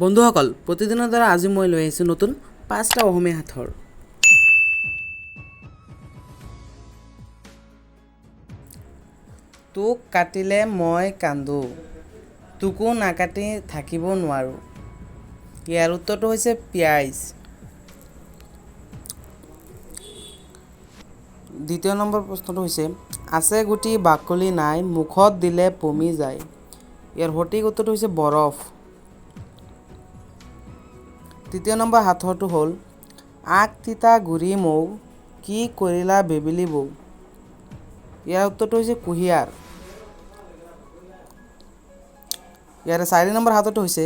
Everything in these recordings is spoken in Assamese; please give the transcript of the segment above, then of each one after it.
বন্ধুসকল, প্ৰতিদিনৰ দ্বাৰা আজি মই লৈ আহিছোঁ নতুন 5টা অসমীয়া সাথৰ। তোক কাটিলে মই কান্দো, তোকো নাকাটি থাকিব নোৱাৰোঁ। ইয়াৰ উত্তৰটো হৈছে পিয়াজ। দ্বিতীয় নম্বৰ প্ৰশ্নটো হৈছে আছে গুটি বাকলি নাই, মুখত দিলে পমি যায়। ইয়াৰ সঠিক উত্তৰটো হৈছে বৰফ। তৃতীয় নম্বৰ সাথৰটো হ'ল আগ তিতা গুৰি মৌ, কি কৰিলা বেবেলি বৌ। ইয়াৰ উত্তৰটো হৈছে কুঁহিয়াৰ। ইয়াৰে 4 নম্বৰ সাথৰটো হৈছে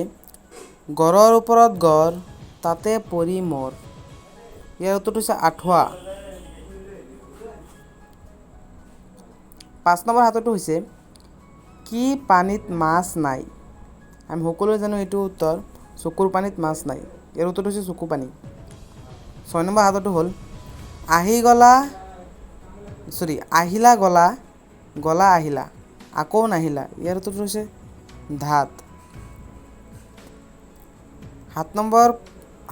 গড়ৰ ওপৰত গড়, তাতে পৰি মৰ। ইয়াৰ উত্তৰটো হৈছে আঁঠুৱা। 5 নম্বৰ সাথৰটো হৈছে কি পানীত মাছ নাই। আমি সকলোৱে জানো এইটো উত্তৰ চকুৰ পানীত মাছ নাই। ইয়াৰ উত্তৰটো হৈছে চকু পানী। 6 নম্বৰ সাথৰটো হ'ল আহিলা গলা, গলা আহিলা, আকৌ নাহিলা। ইয়াৰ উত্তৰটো হৈছে ধাত। 7 নম্বৰ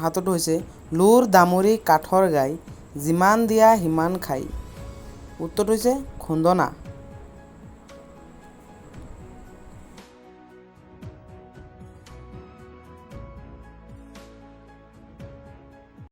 সাথৰটো হৈছে লোৰ দামৰি কাঠৰ গাই, যিমান দিয়া সিমান খাই। উত্তৰটো হৈছে খুন্দনা।